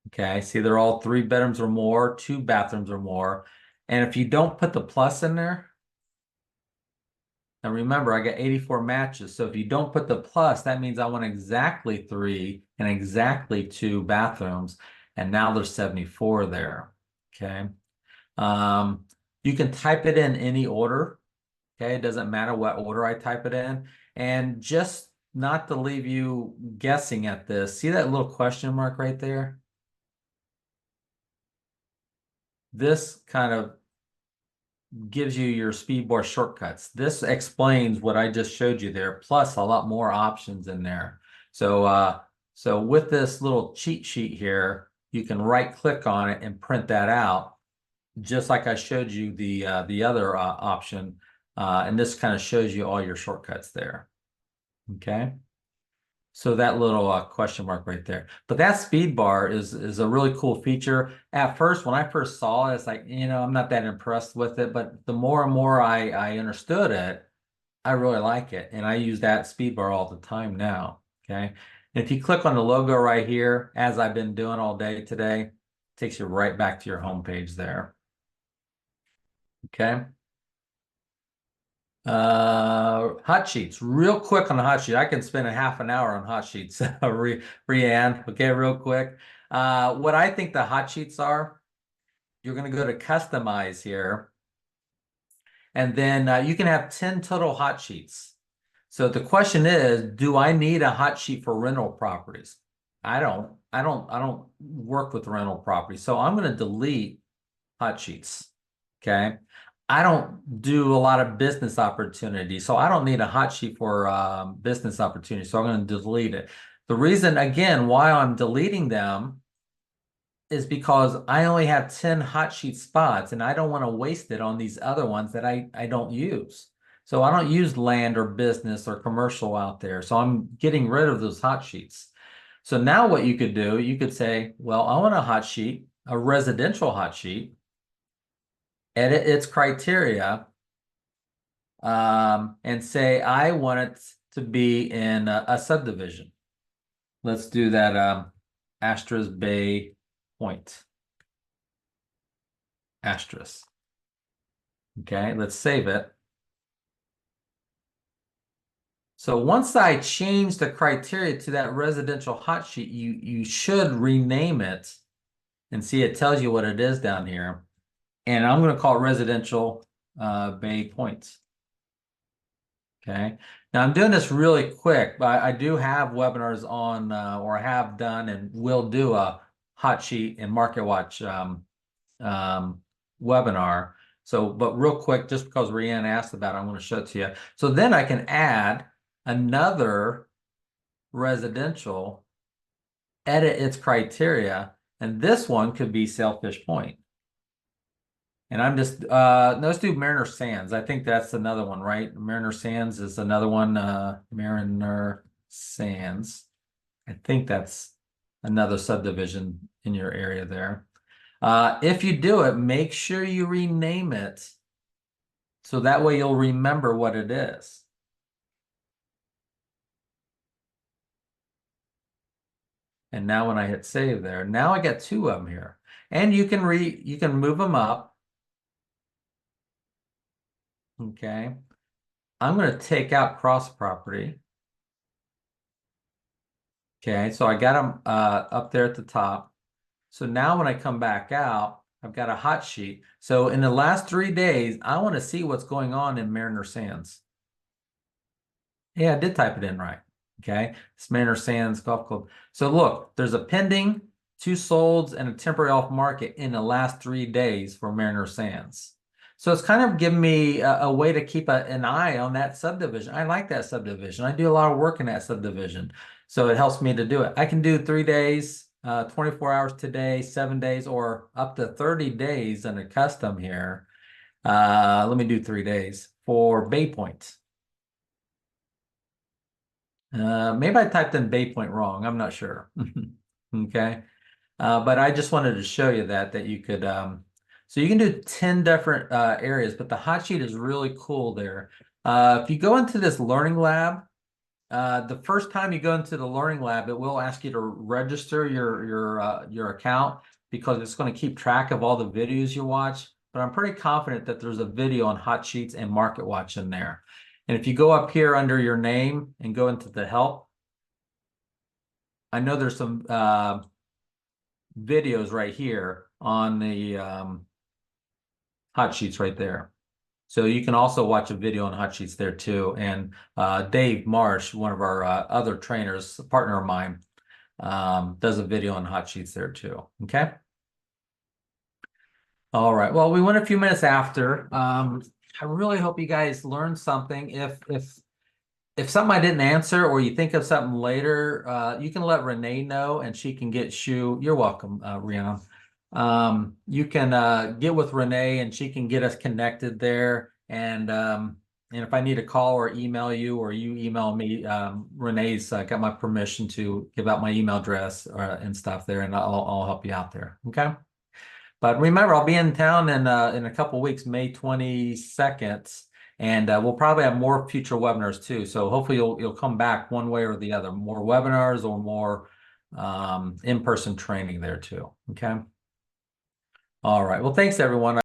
Okay, see they're all 3 bedrooms or more, 2 bathrooms or more. And if you don't put the plus in there, and remember, I got 84 matches. So if you don't put the plus, that means I want exactly 3 and exactly 2 bathrooms. And now there's 74 there. Okay. You can type it in any order. Okay. It doesn't matter what order I type it in. And just not to leave you guessing at this, see that little question mark right there? This kind of gives you your speed bar shortcuts. This explains what I just showed you there, plus a lot more options in there. So so with this little cheat sheet here, you can right click on it and print that out, just like I showed you the other option. And this kind of shows you all your shortcuts there. Okay. So that little question mark right there. But that speed bar is a really cool feature. At first, when I first saw it, it's like, I'm not that impressed with it. But the more and more I understood it, I really like it. And I use that speed bar all the time now. Okay. And if you click on the logo right here, as I've been doing all day today, it takes you right back to your home page there. Okay. Hot sheets, real quick on the hot sheet. I can spend a half an hour on hot sheets. Rianne, okay, real quick. What I think the hot sheets are, you're going to go to customize here. And then you can have 10 total hot sheets. So the question is, do I need a hot sheet for rental properties? I don't work with rental properties. So I'm going to delete hot sheets. Okay. I don't do a lot of business opportunities, so I don't need a hot sheet for business opportunities. So I'm going to delete it. The reason, again, why I'm deleting them is because I only have 10 hot sheet spots and I don't want to waste it on these other ones that I don't use. So I don't use land or business or commercial out there. So I'm getting rid of those hot sheets. So now what you could do, you could say, well, I want a hot sheet, a residential hot sheet, edit its criteria, and say I want it to be in a subdivision. Let's do that Astros Bay Point. Asterisk. Okay, let's save it. So once I change the criteria to that residential hot sheet, you should rename it and see it tells you what it is down here. And I'm going to call it residential Bay Points. Okay. Now I'm doing this really quick, but I do have webinars on, or have done and will do a hot sheet and market watch webinar. So, but real quick, just because Rianne asked about it, I'm going to show it to you. So then I can add another residential, edit its criteria, and this one could be Sailfish Point. And I'm just, let's do Mariner Sands. I think that's another one, right? Mariner Sands is another one, Mariner Sands. I think that's another subdivision in your area there. If you do it, make sure you rename it so that way you'll remember what it is. And now when I hit save there, now I got two of them here. And you can move them up. Okay. I'm going to take out cross property. Okay, so I got them up there at the top. So now when I come back out, I've got a hot sheet. So in the last 3 days, I want to see what's going on in Mariner Sands. Yeah, I did type it in right. Okay, it's Mariner Sands Golf Club. So look, there's a pending, 2 solds, and a temporary off market in the last 3 days for Mariner Sands. So it's kind of giving me a way to keep an eye on that subdivision. I like that subdivision. I do a lot of work in that subdivision. So it helps me to do it. I can do 3 days, 24 hours today, 7 days, or up to 30 days in a custom here. Let me do 3 days for Bay Point. Maybe I typed in Bay Point wrong. I'm not sure. Okay. But I just wanted to show you that you could, so you can do 10 different areas, but the hot sheet is really cool there. If you go into this learning lab, the first time you go into the learning lab, it will ask you to register your account because it's going to keep track of all the videos you watch. But I'm pretty confident that there's a video on hot sheets and market watch in there. And if you go up here under your name and go into the help, I know there's some videos right here on the hot sheets right there. So you can also watch a video on hot sheets there too. And Dave Marsh, one of our other trainers, a partner of mine, does a video on hot sheets there too. Okay. All right. Well, we went a few minutes after. I really hope you guys learned something. If something I didn't answer or you think of something later, you can let Renee know and she can get you. You're welcome, Rihanna. You can get with Renee and she can get us connected there. And if I need to call or email you or you email me, Renee's got my permission to give out my email address and stuff there, and I'll help you out there. Okay. But remember, I'll be in town in a couple weeks, May 22nd, and we'll probably have more future webinars too. So hopefully you'll come back one way or the other, more webinars or more in-person training there too. Okay. All right. Well, thanks everyone.